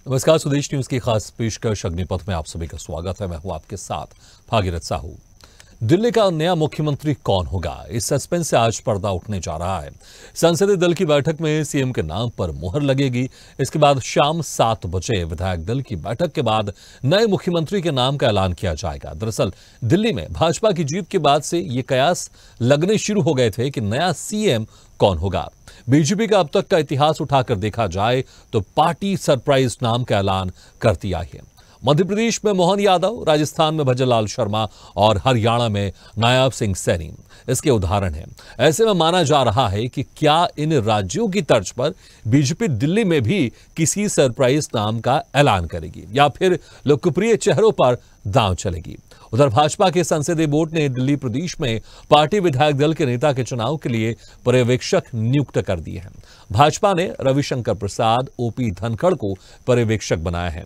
नमस्कार, स्वदेश न्यूज की खास पेशकश अग्निपथ में आप सभी का स्वागत है। मैं हूं आपके साथ भागीरथ साहू। दिल्ली का नया मुख्यमंत्री कौन होगा, इस सस्पेंस से आज पर्दा उठने जा रहा है। संसदीय दल की बैठक में सीएम के नाम पर मुहर लगेगी। इसके बाद शाम 7 बजे विधायक दल की बैठक के बाद नए मुख्यमंत्री के नाम का ऐलान किया जाएगा। दरअसल दिल्ली में भाजपा की जीत के बाद से ये कयास लगने शुरू हो गए थे कि नया सीएम कौन होगा। बीजेपी का अब तक का इतिहास उठाकर देखा जाए तो पार्टी सरप्राइज नाम का ऐलान करती आई है। मध्य प्रदेश में मोहन यादव, राजस्थान में भजनलाल शर्मा और हरियाणा में नायब सिंह सैनी इसके उदाहरण हैं। ऐसे में माना जा रहा है कि क्या इन राज्यों की तर्ज पर बीजेपी दिल्ली में भी किसी सरप्राइज नाम का ऐलान करेगी या फिर लोकप्रिय चेहरों पर दांव चलेगी। उधर भाजपा के संसदीय बोर्ड ने दिल्ली प्रदेश में पार्टी विधायक दल के नेता के चुनाव के लिए पर्यवेक्षक नियुक्त कर दिए हैं। भाजपा ने रविशंकर प्रसाद, ओपी धनखड़ को पर्यवेक्षक बनाया है।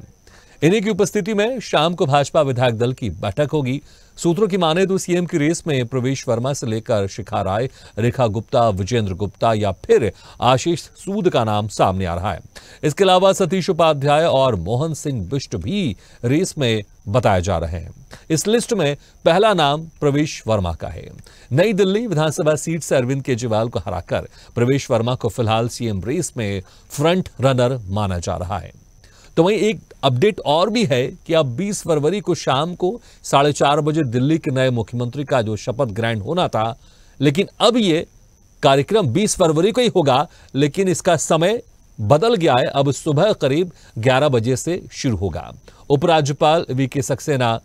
इन्हीं की उपस्थिति में शाम को भाजपा विधायक दल की बैठक होगी। सूत्रों की माने तो सीएम की रेस में प्रवेश वर्मा से लेकर शिखा राय, रेखा गुप्ता, विजेंद्र गुप्ता या फिर आशीष सूद का नाम सामने आ रहा है। इसके अलावा सतीश उपाध्याय और मोहन सिंह बिष्ट भी रेस में बताए जा रहे हैं। इस लिस्ट में पहला नाम प्रवेश वर्मा का है। नई दिल्ली विधानसभा सीट से अरविंद केजरीवाल को हराकर प्रवेश वर्मा को फिलहाल सीएम रेस में फ्रंट रनर माना जा रहा है। तो वहीं एक अपडेट और भी है कि अब 20 फरवरी को शाम को 4:30 बजे दिल्ली के नए मुख्यमंत्री का जो शपथ ग्रहण होना था, लेकिन अब ये कार्यक्रम 20 फरवरी को ही होगा, लेकिन इसका समय बदल गया है। अब सुबह करीब 11 बजे से शुरू होगा। उपराज्यपाल वीके सक्सेना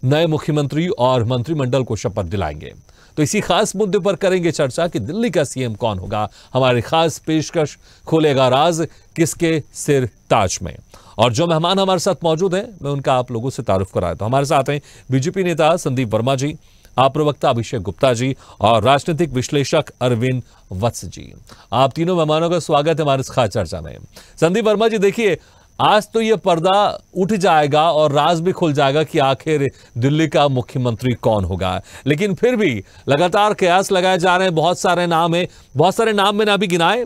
नए मुख्यमंत्री और मंत्रिमंडल को शपथ दिलाएंगे। तो इसी खास मुद्दे पर करेंगे चर्चा कि दिल्ली का सीएम कौन होगा। हमारी खास पेशकश खोलेगा राज किसके सिर ताज में। और जो मेहमान हमारे साथ मौजूद हैं, मैं उनका आप लोगों से तारुफ कराया। तो हमारे साथ हैं बीजेपी नेता संदीप वर्मा जी, आप प्रवक्ता अभिषेक गुप्ता जी और राजनीतिक विश्लेषक अरविंद वत्स जी। आप तीनों मेहमानों का स्वागत है हमारे इस खास चर्चा में। संदीप वर्मा जी, देखिए आज तो ये पर्दा उठ जाएगा और राज भी खुल जाएगा कि आखिर दिल्ली का मुख्यमंत्री कौन होगा, लेकिन फिर भी लगातार कयास लगाए जा रहे हैं। बहुत सारे नाम है, बहुत सारे नाम मैंने अभी गिनाए।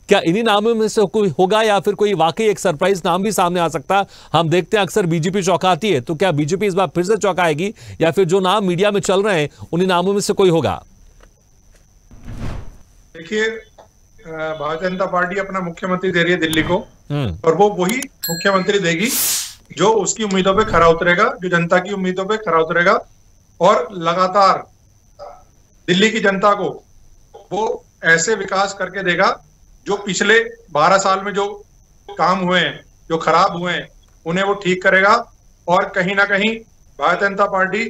क्या इन्हीं नामों में से कोई होगा या फिर कोई वाकई एक सरप्राइज नाम भी सामने आ सकता है? हम देखते हैं अक्सर बीजेपी चौंकाती है, तो क्या बीजेपी इस बार फिर से चौंकाएगी या फिर जो नाम मीडिया में चल रहे हैं उन्हीं नामों में से कोई होगा? देखिए, भारतीय जनता पार्टी अपना मुख्यमंत्री दे रही है दिल्ली को, और वो वही मुख्यमंत्री देगी जो उसकी उम्मीदों पे खरा उतरेगा, जो जनता की उम्मीदों पे खरा उतरेगा और लगातार दिल्ली की जनता को वो ऐसे विकास करके देगा जो पिछले 12 साल में जो काम हुए हैं, जो खराब हुए हैं, उन्हें वो ठीक करेगा। और कहीं ना कहीं भारतीय जनता पार्टी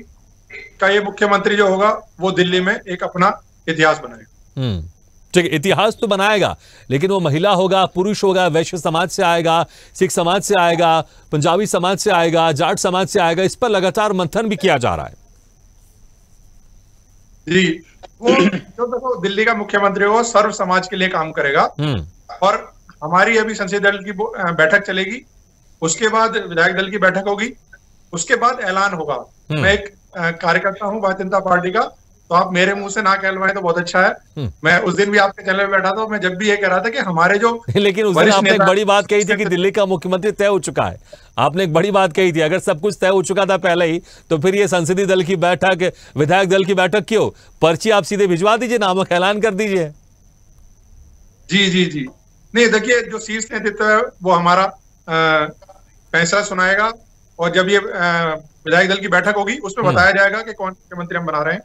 का ये मुख्यमंत्री जो होगा वो दिल्ली में एक अपना इतिहास बनाएगा। ठीक है, इतिहास तो बनाएगा, लेकिन वो महिला होगा, पुरुष होगा, वैश्य समाज से आएगा, सिख समाज से आएगा, पंजाबी समाज से आएगा, जाट समाज से आएगा, इस पर लगातार मंथन भी किया जा रहा है। जी, वो जो देखो दिल्ली का मुख्यमंत्री वो सर्व समाज के लिए काम करेगा। और हमारी अभी संसदीय दल की बैठक चलेगी, उसके बाद विधायक दल की बैठक होगी, उसके बाद ऐलान होगा। मैं एक कार्यकर्ता हूं भारतीय जनता पार्टी का, तो आप मेरे मुंह से ना कहलवाएं तो बहुत अच्छा है। मैं उस दिन भी आपके चैनल में बैठा था, मैं जब भी ये कह रहा था कि हमारे जो लेकिन उस दिन आपने एक बड़ी बात कही थी कि दिल्ली का मुख्यमंत्री तय हो चुका है। आपने एक बड़ी बात कही थी, अगर सब कुछ तय हो चुका था पहले ही, तो फिर ये संसदीय दल की बैठक, विधायक दल की बैठक क्यों? पर्ची आप सीधे भिजवा दीजिए, नामों का ऐलान कर दीजिए। जी जी जी, नहीं देखिए, जो शीर्ष नेतृत्व है वो हमारा फैसला सुनाएगा, और जब ये विधायक दल की बैठक होगी उसमें बताया जाएगा कि कौन मुख्यमंत्री हम बना रहे हैं,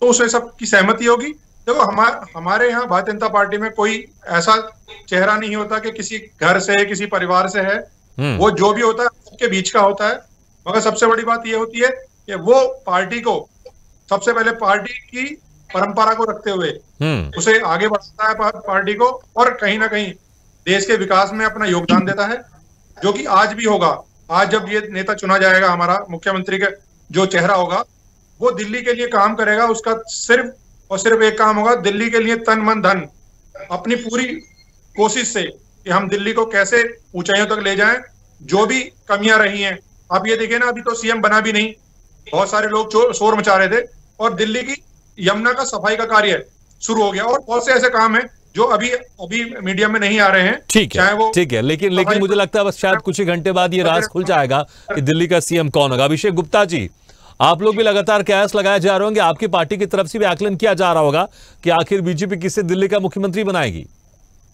तो उसमें सबकी सहमति होगी। देखो, हमारे यहाँ भारतीय जनता पार्टी में कोई ऐसा चेहरा नहीं होता कि किसी घर से, किसी परिवार से है। वो जो भी होता है सबके बीच का होता है। मगर सबसे बड़ी बात ये होती है कि वो पार्टी को सबसे पहले पार्टी की परंपरा को रखते हुए उसे आगे बढ़ाता है पार्टी को, और कहीं ना कहीं देश के विकास में अपना योगदान देता है, जो कि आज भी होगा। आज जब ये नेता चुना जाएगा, हमारा मुख्यमंत्री का जो चेहरा होगा, वो दिल्ली के लिए काम करेगा। उसका सिर्फ और सिर्फ एक काम होगा, दिल्ली के लिए तन मन धन अपनी पूरी कोशिश से कि हम दिल्ली को कैसे ऊंचाइयों तक ले जाएं। जो भी कमियां रही हैं, आप ये देखिए ना, अभी तो सीएम बना भी नहीं, बहुत सारे लोग शोर मचा रहे थे, और दिल्ली की यमुना का सफाई का कार्य शुरू हो गया, और बहुत से ऐसे काम हैं जो अभी अभी मीडिया में नहीं आ रहे हैं। ठीक है, चाहे वो ठीक है, लेकिन मुझे लगता है बस शायद कुछ ही घंटे बाद ये राज खुल जाएगा कि दिल्ली का सीएम कौन होगा। अभिषेक गुप्ता जी, आप लोग भी लगातार कयास लगाए जा रहे होंगे, आपकी पार्टी की तरफ से भी आकलन किया जा रहा होगा कि आखिर बीजेपी किसे दिल्ली का मुख्यमंत्री बनाएगी।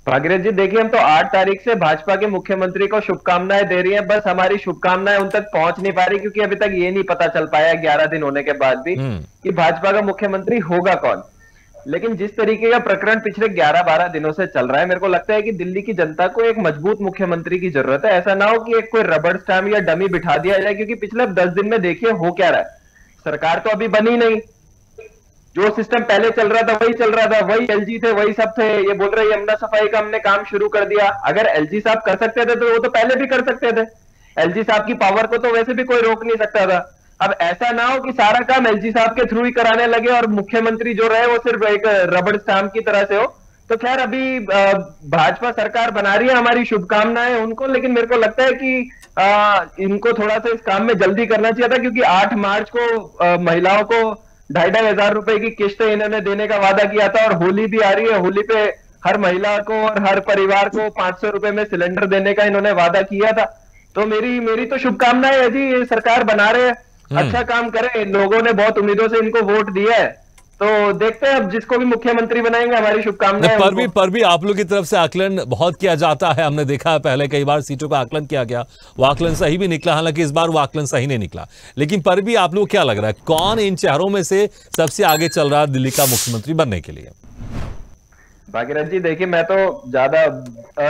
भागीरथ जी देखिए, हम तो 8 तारीख से भाजपा के मुख्यमंत्री को शुभकामनाएं दे रही हैं, बस हमारी शुभकामनाएं उन तक पहुंच नहीं पा रही क्योंकि अभी तक ये नहीं पता चल पाया 11 दिन होने के बाद भी कि भाजपा का मुख्यमंत्री होगा कौन। लेकिन जिस तरीके का प्रकरण पिछले 11-12 दिनों से चल रहा है, मेरे को लगता है कि दिल्ली की जनता को एक मजबूत मुख्यमंत्री की जरूरत है। ऐसा ना हो कि एक कोई रबड़ स्टैम्प या डमी बिठा दिया जाए, क्योंकि पिछले 10 दिन में देखिए हो क्या रहा है। सरकार तो अभी बनी नहीं, जो सिस्टम पहले चल रहा था वही चल रहा था, वही एलजी थे, वही सब थे। ये बोल रहे यमुना सफाई का हमने काम शुरू कर दिया। अगर एलजी साहब कर सकते थे तो वो तो पहले भी कर सकते थे। एलजी साहब की पावर को तो वैसे भी कोई रोक नहीं सकता था। अब ऐसा ना हो कि सारा काम एलजी साहब के थ्रू ही कराने लगे और मुख्यमंत्री जो रहे वो सिर्फ एक रबड़ स्टैम्प की तरह से हो। तो खैर अभी भाजपा सरकार बना रही है, हमारी शुभकामनाएं उनको। लेकिन मेरे को लगता है कि इनको थोड़ा सा इस काम में जल्दी करना चाहिए था, क्योंकि 8 मार्च को महिलाओं को 2,500 हजार रुपए की किस्त इन्होंने देने का वादा किया था। और होली भी आ रही है, होली पे हर महिला को और हर परिवार को 500 रुपए में सिलेंडर देने का इन्होंने वादा किया था। तो मेरी तो शुभकामनाएं है जी, ये सरकार बना रहे हैं, अच्छा काम करें। लोगों ने बहुत उम्मीदों से इनको वोट दिया है, तो देखते हैं अब जिसको भी मुख्यमंत्री बनाएंगे, हमारी शुभकामनाएं। पर भी आप लोग की तरफ से आकलन बहुत किया जाता है, हमने देखा है पहले कई बार सीटों का आकलन किया गया, वो आकलन सही भी निकला, हालांकि इस बार वो आकलन सही नहीं निकला। लेकिन पर भी आप लोग क्या लग रहा है, कौन इन चेहरों में से सबसे आगे चल रहा है दिल्ली का मुख्यमंत्री बनने के लिए? भागीरथ जी देखिए, मैं तो ज्यादा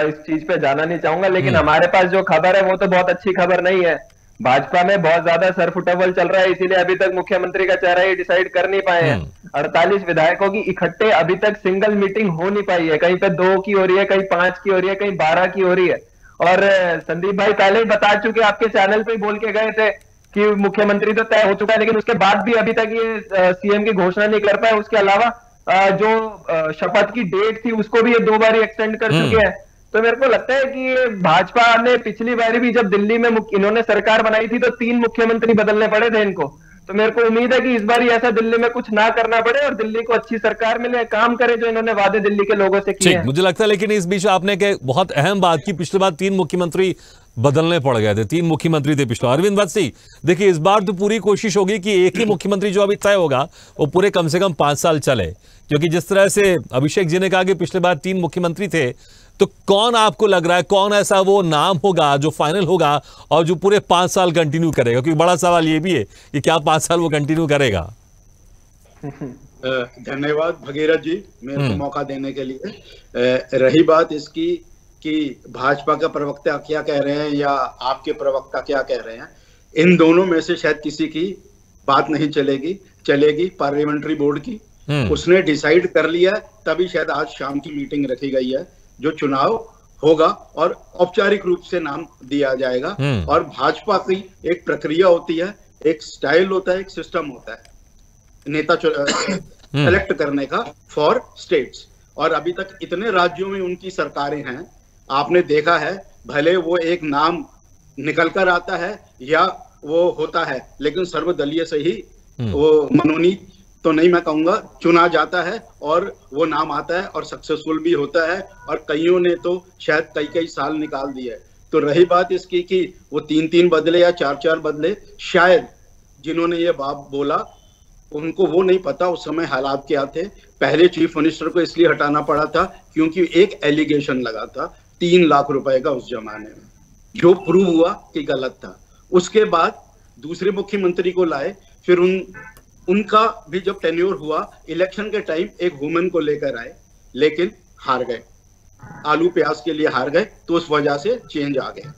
इस चीज पे जाना नहीं चाहूंगा, लेकिन हमारे पास जो खबर है वो तो बहुत अच्छी खबर नहीं है। भाजपा में बहुत ज्यादा सरफुटबल चल रहा है, इसीलिए अभी तक मुख्यमंत्री का चेहरा ही डिसाइड कर नहीं पाए हैं। 48 विधायकों की इकट्ठे अभी तक सिंगल मीटिंग हो नहीं पाई है। कहीं पे 2 की हो रही है, कहीं 5 की हो रही है, कहीं 12 की हो रही है। और संदीप भाई पहले ही बता चुके, आपके चैनल पे बोल के गए थे कि मुख्यमंत्री तो तय हो चुका है, लेकिन उसके बाद भी अभी तक ये सीएम की घोषणा नहीं कर पाए। उसके अलावा जो शपथ की डेट थी उसको भी ये 2 बार एक्सटेंड कर चुके हैं। तो मेरे को लगता है कि भाजपा ने पिछली बार भी जब दिल्ली में इन्होंने सरकार बनाई थी तो 3 मुख्यमंत्री बदलने पड़े थे इनको। तो मेरे को उम्मीद है कि इस बार ऐसा दिल्ली में कुछ ना करना पड़े और दिल्ली को अच्छी सरकार मिले, काम करे जो इन्होंने वादे दिल्ली के लोगों से किए हैं। मुझे लगता है, लेकिन इस बीच आपने एक बहुत अहम बात की, पिछली बार 3 मुख्यमंत्री बदलने पड़ गए थे, 3 मुख्यमंत्री थे पिछले। अरविंद वत्सी, देखिए इस बार तो पूरी कोशिश होगी कि एक ही मुख्यमंत्री जो अभी तय होगा वो पूरे कम से कम 5 साल चले, क्योंकि जिस तरह से अभिषेक जी ने कहा कि पिछले बार 3 मुख्यमंत्री थे, तो कौन आपको लग रहा है कौन ऐसा वो नाम होगा जो फाइनल होगा और जो पूरे 5 साल कंटिन्यू करेगा? क्योंकि बड़ा सवाल ये भी है कि क्या 5 साल वो कंटिन्यू करेगा। धन्यवाद भगीरथ जी मेरे को मौका देने के लिए। रही बात इसकी कि भाजपा का प्रवक्ता क्या कह रहे हैं या आपके प्रवक्ता क्या कह रहे हैं, इन दोनों में से शायद किसी की बात नहीं चलेगी पार्लियामेंट्री बोर्ड की। उसने डिसाइड कर लिया, तभी शायद आज शाम की मीटिंग रखी गई है, जो चुनाव होगा और औपचारिक रूप से नाम दिया जाएगा। और भाजपा की एक प्रक्रिया होती है, एक स्टाइल होता है, एक सिस्टम होता है नेता सेलेक्ट करने का फॉर स्टेट्स। और अभी तक इतने राज्यों में उनकी सरकारें हैं, आपने देखा है, भले वो एक नाम निकल कर आता है या वो होता है, लेकिन सर्वदलीय से ही वो मनोनीत तो नहीं मैं कहूंगा, चुना जाता है और वो नाम आता है और सक्सेसफुल भी होता है। और कईयों ने तो शायद कई साल निकाल दिए। तो रही बात इसकी कि वो 3 बदले या 4 बदले, शायद जिन्होंने ये बात बोला उनको वो नहीं पता उस समय हालात क्या थे। पहले चीफ मिनिस्टर को इसलिए हटाना पड़ा था क्योंकि एक एलिगेशन लगा था 3 लाख रुपए का उस जमाने में, जो प्रूव हुआ कि गलत था। उसके बाद दूसरे मुख्यमंत्री को लाए, फिर उनका भी जब टेन्योर हुआ, इलेक्शन के टाइम एक वुमेन को लेकर आए, लेकिन हार गए, आलू प्याज के लिए हार गए, तो उस वजह से चेंज आ गया।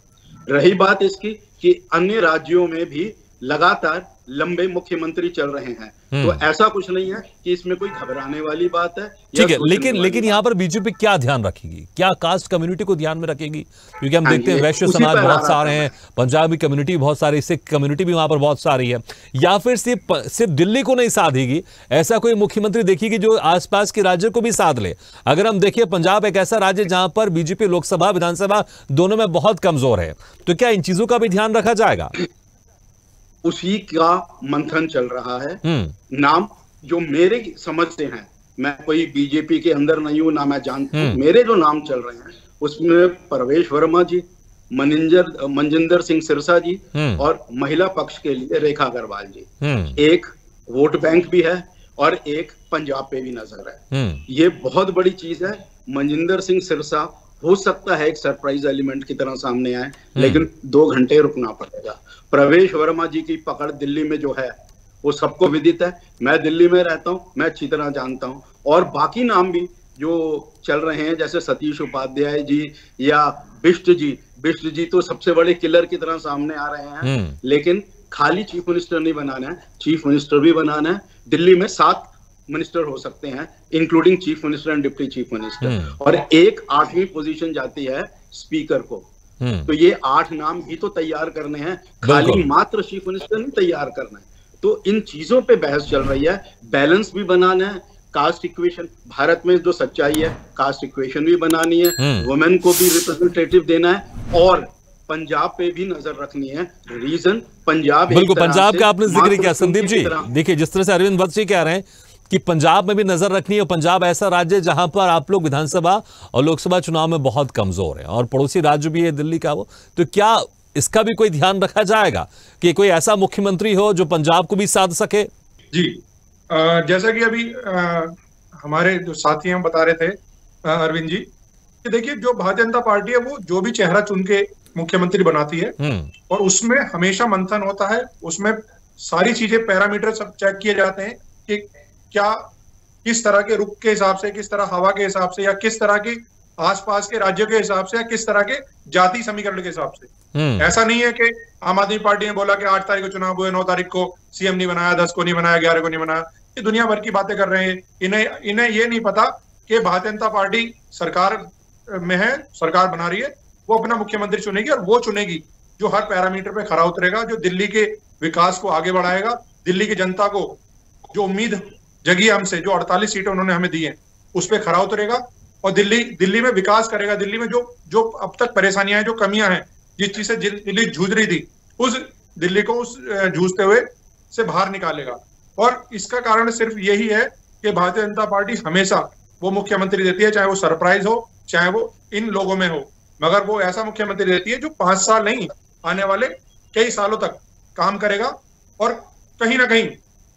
रही बात इसकी कि अन्य राज्यों में भी लगातार लंबे मुख्यमंत्री चल रहे हैं, तो ऐसा कुछ नहीं है कि इसमें कोई घबराने वाली बात है। ठीक है, लेकिन यहाँ पर बीजेपी क्या ध्यान रखेगी? क्या कास्ट कम्युनिटी को ध्यान में रखेगी? क्योंकि हम देखते हैं वैश्य समाज बहुत सारे हैं, पंजाबी कम्युनिटी बहुत सारी, सिख कम्युनिटी भी वहां पर बहुत सारी है, या फिर सिर्फ दिल्ली को नहीं साधेगी? ऐसा कोई मुख्यमंत्री देखिए कि जो आसपास के राज्य को भी साध ले। अगर हम देखिए, पंजाब एक ऐसा राज्य जहां पर बीजेपी लोकसभा विधानसभा दोनों में बहुत कमजोर है, तो क्या इन चीजों का भी ध्यान रखा जाएगा? उसी का मंथन चल रहा है। नाम जो मेरे समझ से हैं, मैं कोई बीजेपी के अंदर नहीं हूं, ना मैं जानता हूं। मेरे जो नाम चल रहे हैं उसमें प्रवेश वर्मा जी, मनजिंदर सिंह सिरसा जी और महिला पक्ष के लिए रेखा अग्रवाल जी। एक वोट बैंक भी है और एक पंजाब पे भी नजर है। ये बहुत बड़ी चीज है। मनजिंदर सिंह सिरसा हो सकता है एक सरप्राइज एलिमेंट की तरह सामने आए, लेकिन 2 घंटे रुकना पड़ेगा। प्रवेश वर्मा जी की पकड़ दिल्ली में जो है वो सबको विदित है। मैं दिल्ली में रहता हूं, मैं अच्छी तरह जानता हूं। और बाकी नाम भी जो चल रहे हैं जैसे सतीश उपाध्याय जी या बिष्ट जी तो सबसे बड़े किलर की तरह सामने आ रहे हैं। लेकिन खाली चीफ मिनिस्टर नहीं बनाना है, चीफ मिनिस्टर भी बनाना है। दिल्ली में 7 मिनिस्टर हो सकते हैं, including chief minister and deputy chief minister, और एक 8वीं पोजीशन जाती है स्पीकर को। तो ये 8 नाम भी तो तैयार करने हैं, खाली मात्र चीफ मिनिस्टर नहीं तैयार करना है। तो इन चीजों पे बहस चल रही है। बैलेंस भी बनाना है, कास्ट इक्वेशन, भारत में जो सच्चाई है कास्ट इक्वेशन भी बनानी है, वुमेन को भी रिप्रेजेंटेटिव देना है, और पंजाब पे भी नजर रखनी है। रीजन पंजाब, बिल्कुल पंजाब का आपने जिक्र किया संदीप जी। देखिए जिस तरह से अरविंद भट्ट जी कह रहे हैं कि पंजाब में भी नजर रखनी है। पंजाब ऐसा राज्य है जहां पर आप लोग विधानसभा और लोकसभा चुनाव में बहुत कमजोर हैं, और पड़ोसी राज्य भी है दिल्ली का वो। तो क्या इसका भी कोई ध्यान रखा जाएगा कि कोई ऐसा मुख्यमंत्री हो जो पंजाब को भी साध सके? जी, जैसा कि अभी हमारे जो साथी हम बता रहे थे अरविंद जी, कि देखिए जो भारतीय जनता पार्टी है वो जो भी चेहरा चुन के मुख्यमंत्री बनाती है और उसमें हमेशा मंथन होता है, उसमें सारी चीजें पैरामीटर सब चेक किए जाते हैं कि क्या किस तरह के रुख के हिसाब से, किस तरह हवा के हिसाब से, या किस तरह की आसपास के राज्यों के हिसाब से, या किस तरह के जाति समीकरण के हिसाब से। ऐसा नहीं है कि आम आदमी पार्टी ने बोला कि 8 तारीख को चुनाव हुए, 9 तारीख को सीएम नहीं बनाया, 10 को नहीं बनाया, 11 को नहीं बनाया। ये दुनिया भर की बातें कर रहे हैं। इन्हें ये नहीं पता कि भारतीय जनता पार्टी सरकार में है, सरकार बना रही है, वो अपना मुख्यमंत्री चुनेगी, और वो चुनेगी जो हर पैरामीटर पे खरा उतरेगा, जो दिल्ली के विकास को आगे बढ़ाएगा, दिल्ली की जनता को जो उम्मीद जगी हमसे, जो 48 सीटें उन्होंने हमें दी हैं, उस पर खरा उतरेगा और दिल्ली में विकास करेगा। दिल्ली में जो अब तक परेशानियां हैं, जो कमियां हैं, जिस चीज से दिल्ली जूझ रही थी, उस दिल्ली को उस जूझते हुए से बाहर निकालेगा। और इसका कारण सिर्फ यही है कि भारतीय जनता पार्टी हमेशा वो मुख्यमंत्री देती है, चाहे वो सरप्राइज हो, चाहे वो इन लोगों में हो, मगर वो ऐसा मुख्यमंत्री देती है जो 5 साल नहीं, आने वाले कई सालों तक काम करेगा और कहीं ना कहीं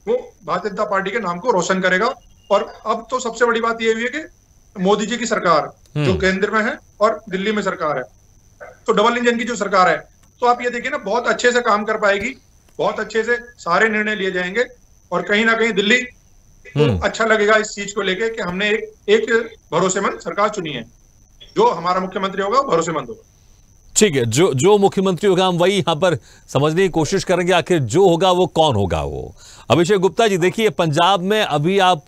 वो भारतीय जनता पार्टी के नाम को रोशन करेगा। और अब तो सबसे बड़ी बात यह हुई है कि मोदी जी की सरकार जो केंद्र में है और दिल्ली में सरकार है, तो डबल इंजन की जो सरकार है, तो आप ये देखिए ना, बहुत अच्छे से काम कर पाएगी, बहुत अच्छे से सारे निर्णय लिए जाएंगे, और कहीं ना कहीं दिल्ली को अच्छा लगेगा इस चीज को लेके कि हमने एक भरोसेमंद सरकार चुनी है, जो हमारा मुख्यमंत्री होगा भरोसेमंद होगा। ठीक है, जो मुख्यमंत्री होगा हम वही यहां पर समझने की कोशिश करेंगे, आखिर जो होगा वो कौन होगा। वो अभिषेक गुप्ता जी, देखिए पंजाब में अभी आप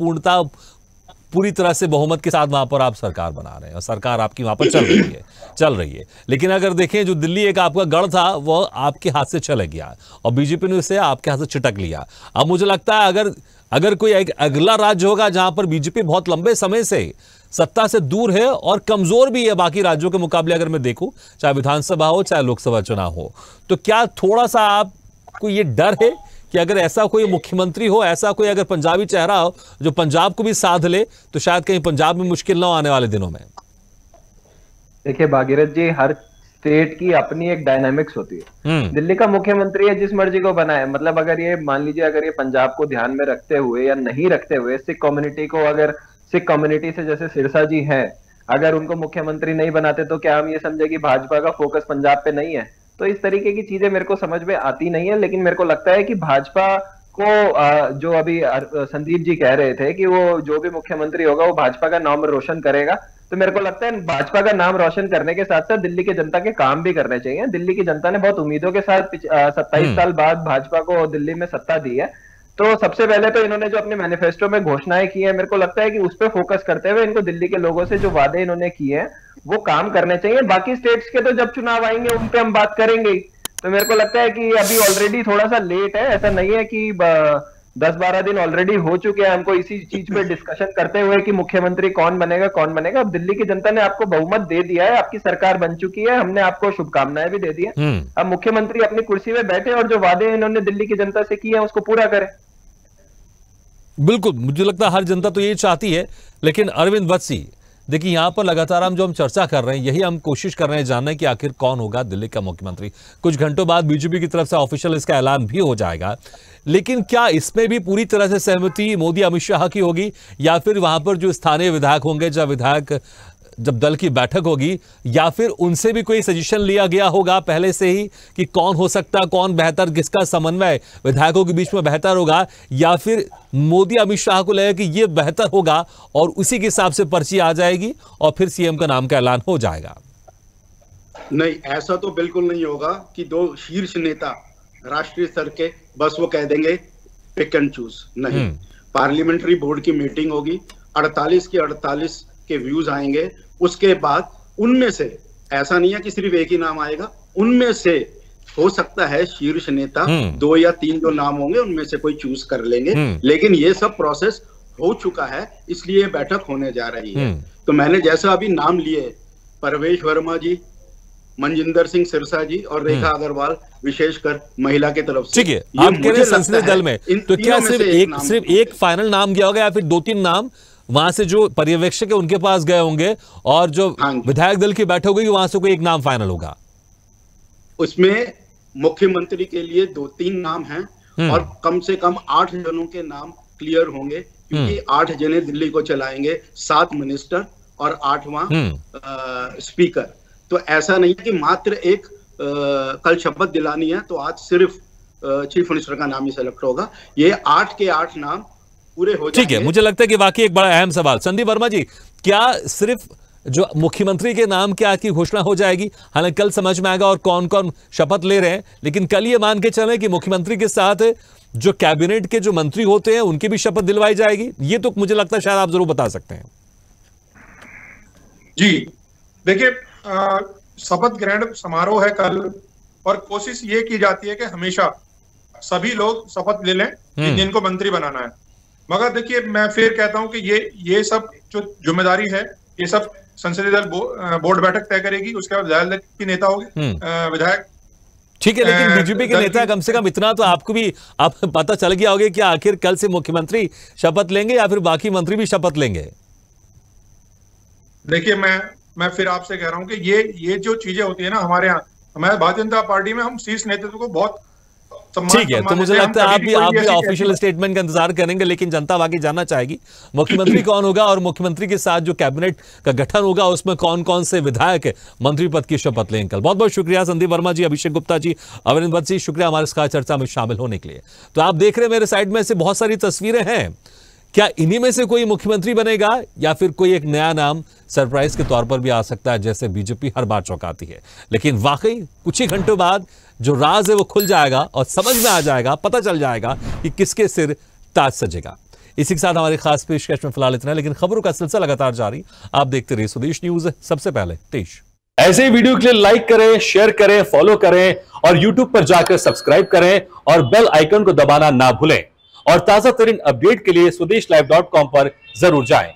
पूरी तरह से बहुमत के साथ वहां पर आप सरकार बना रहे हैं और सरकार आपकी वहां पर चल रही है। लेकिन अगर देखें जो दिल्ली एक आपका गढ़ था वो आपके हाथ से चला गया और बीजेपी ने उसे आपके हाथ से छिटक लिया। अब मुझे लगता है अगर कोई एक अगला राज्य होगा जहां पर बीजेपी बहुत लंबे समय से सत्ता से दूर है और कमजोर भी है बाकी राज्यों के मुकाबले, अगर मैं देखूं चाहे विधानसभा हो चाहे लोकसभा चुनाव हो, तो क्या थोड़ा सा आपको ये डर है कि अगर ऐसा कोई मुख्यमंत्री हो, ऐसा कोई अगर पंजाबी चेहरा हो जो पंजाब को भी साध ले, तो शायद कहीं पंजाब में मुश्किल ना हो आने वाले दिनों में? देखिए भागीरथ जी, हर स्टेट की अपनी एक डायनामिक्स होती है। दिल्ली का मुख्यमंत्री है, जिस मर्जी को बनाए, मतलब अगर ये मान लीजिए अगर ये पंजाब को ध्यान में रखते हुए या नहीं रखते हुए सिख कम्युनिटी को, अगर सिख कम्युनिटी से जैसे सिरसा जी हैं, अगर उनको मुख्यमंत्री नहीं बनाते तो क्या हम ये समझे कि भाजपा का फोकस पंजाब पे नहीं है? तो इस तरीके की चीजें मेरे को समझ में आती नहीं है। लेकिन मेरे को लगता है कि भाजपा को जो अभी संदीप जी कह रहे थे कि वो जो भी मुख्यमंत्री होगा वो भाजपा का नाम रोशन करेगा, तो मेरे को लगता है भाजपा का नाम रोशन करने के साथ साथ दिल्ली की जनता के काम भी करने चाहिए। दिल्ली की जनता ने बहुत उम्मीदों के साथ 27 साल बाद भाजपा को दिल्ली में सत्ता दी है, तो सबसे पहले तो इन्होंने जो अपने मैनिफेस्टो में घोषणाएं की है, मेरे को लगता है कि उस पर फोकस करते हुए इनको दिल्ली के लोगों से जो वादे इन्होंने किए हैं वो काम करने चाहिए। बाकी स्टेट्स के तो जब चुनाव आएंगे उन पे हम बात करेंगे। तो मेरे को लगता है कि अभी ऑलरेडी थोड़ा सा लेट है, ऐसा नहीं है कि 10-12 दिन ऑलरेडी हो चुके हैं हमको इसी चीज पे डिस्कशन करते हुए कि मुख्यमंत्री कौन बनेगा। अब दिल्ली की जनता ने आपको बहुमत दे दिया है, आपकी सरकार बन चुकी है, हमने आपको शुभकामनाएं भी दे दी है। अब मुख्यमंत्री अपनी कुर्सी पे बैठे और जो वादे इन्होंने दिल्ली की जनता से किए हैं उसको पूरा करें। बिल्कुल, मुझे लगता है हर जनता तो ये चाहती है, लेकिन अरविंद वत्सी, देखिए यहां पर लगातार हम चर्चा कर रहे हैं, यही हम कोशिश कर रहे हैं जानने की आखिर कौन होगा दिल्ली का मुख्यमंत्री। कुछ घंटों बाद बीजेपी की तरफ से ऑफिशियल इसका ऐलान भी हो जाएगा, लेकिन क्या इसमें भी पूरी तरह से सहमति मोदी अमित शाह की होगी, या फिर वहां पर जो स्थानीय विधायक होंगे, जब दल की बैठक होगी, या फिर उनसे भी कोई सजेशन लिया गया होगा पहले से ही कि कौन हो सकता, कौन बेहतर, किसका समन्वय विधायकों के बीच में बेहतर होगा, या फिर मोदी अमित शाह को लगे कि यह बेहतर होगा और उसी के हिसाब से पर्ची आ जाएगी और फिर सीएम का नाम का ऐलान हो जाएगा? नहीं, ऐसा तो बिल्कुल नहीं होगा कि दो शीर्ष नेता राष्ट्रीय स्तर के बस वो कह देंगे पिक एंड चूज। नहीं, पार्लियामेंट्री बोर्ड की मीटिंग होगी, 48 के 48 के व्यूज आएंगे, उसके बाद उनमें से, ऐसा नहीं है कि सिर्फ एक ही नाम आएगा, उनमें से हो सकता है शीर्ष नेता 2 या 3 जो नाम होंगे उनमें से कोई चूज कर लेंगे, लेकिन ये सब प्रोसेस हो चुका है, इसलिए बैठक होने जा रही है। तो मैंने जैसा अभी नाम लिए, परवेश वर्मा जी, मनजिंदर सिंह सिरसा जी और रेखा अग्रवाल, विशेषकर महिला की तरफ से। ठीक है, आप कह रहे हैं संसदीय दल में, तो क्या सिर्फ एक फाइनल नाम गया होगा या फिर 2-3 नाम वहां से जो पर्यवेक्षक है उनके पास गए होंगे, और जो विधायक दल की बैठक होगी वहां से कोई एक नाम फाइनल होगा? उसमें मुख्यमंत्री के लिए 2-3 नाम हैं और कम से कम 8 जनों के नाम क्लियर होंगे, क्योंकि 8 जने दिल्ली को चलाएंगे, 7 मिनिस्टर और 8वां स्पीकर। तो ऐसा नहीं है कि मात्र एक कल शपथ दिलानी है तो आज सिर्फ चीफ मिनिस्टर का नाम ही सेलेक्ट होगा, ये 8 के 8 नाम पूरे हो जाएंगे। ठीक है, मुझे लगता है कि वाकई एक बड़ा अहम सवाल। संदीप वर्मा जी, क्या सिर्फ जो मुख्यमंत्री के नाम की आज की घोषणा हो जाएगी? हालांकि कल समझ में आएगा और कौन कौन शपथ ले रहे हैं, लेकिन कल ये मान के चलें कि मुख्यमंत्री के साथ जो कैबिनेट के जो मंत्री होते हैं उनकी भी शपथ दिलवाई जाएगी? ये तो मुझे लगता है शायद आप जरूर बता सकते हैं। जी देखिए, शपथ ग्रहण समारोह है कल, और कोशिश ये की जाती है कि हमेशा सभी लोग शपथ ले लें जिनको मंत्री बनाना है। मगर देखिए, मैं फिर कहता हूं कि ये सब जो जिम्मेदारी है, ये सब संसदीय दल बोर्ड बैठक तय करेगी, उसके बाद विधायक दल की नेता होगी, विधायक। ठीक है, लेकिन बीजेपी के नेता कम से कम इतना तो आपको भी पता चल गया होगा कि आखिर कल से मुख्यमंत्री शपथ लेंगे या फिर बाकी मंत्री भी शपथ लेंगे? देखिए, मैं फिर आपसे कह रहा हूं कि ये जो चीजें होती है ना, हमारे यहाँ, हमारे भारतीय जनता पार्टी में हम शीर्ष नेतृत्व को बहुत ठीक है, तो मुझे लगता है आप भी ऑफिशियल स्टेटमेंट का इंतजार करेंगे, लेकिन जनता बाकी जानना चाहेगी मुख्यमंत्री कौन होगा और मुख्यमंत्री के साथ जो कैबिनेट का गठन होगा उसमें कौन कौन से विधायक मंत्री पद की शपथ लेंगे कल। बहुत बहुत शुक्रिया संदीप वर्मा जी, अभिषेक गुप्ता जी, अरविंद वत्सी, शुक्रिया हमारे इस चर्चा में शामिल होने के लिए। तो आप देख रहे हैं मेरे साइड में से बहुत सारी तस्वीरें हैं, क्या इन्हीं में से कोई मुख्यमंत्री बनेगा या फिर कोई एक नया नाम सरप्राइज के तौर पर भी आ सकता है, जैसे बीजेपी हर बार चौंकाती है। लेकिन वाकई कुछ ही घंटों बाद जो राज है वो खुल जाएगा और समझ में आ जाएगा, पता चल जाएगा कि किसके सिर ताज सजेगा। इसी के साथ हमारी खास पेशकश में फिलहाल इतना, लेकिन खबरों का सिलसिला लगातार जारी। आप देखते रहिए स्वदेश न्यूज, सबसे पहले देश। ऐसे वीडियो के लिए लाइक करें, शेयर करें, फॉलो करें और यूट्यूब पर जाकर सब्सक्राइब करें और बेल आइकन को दबाना ना भूलें। और ताजा तरीन अपडेट के लिए स्वदेशलाइव.com पर जरूर जाएं।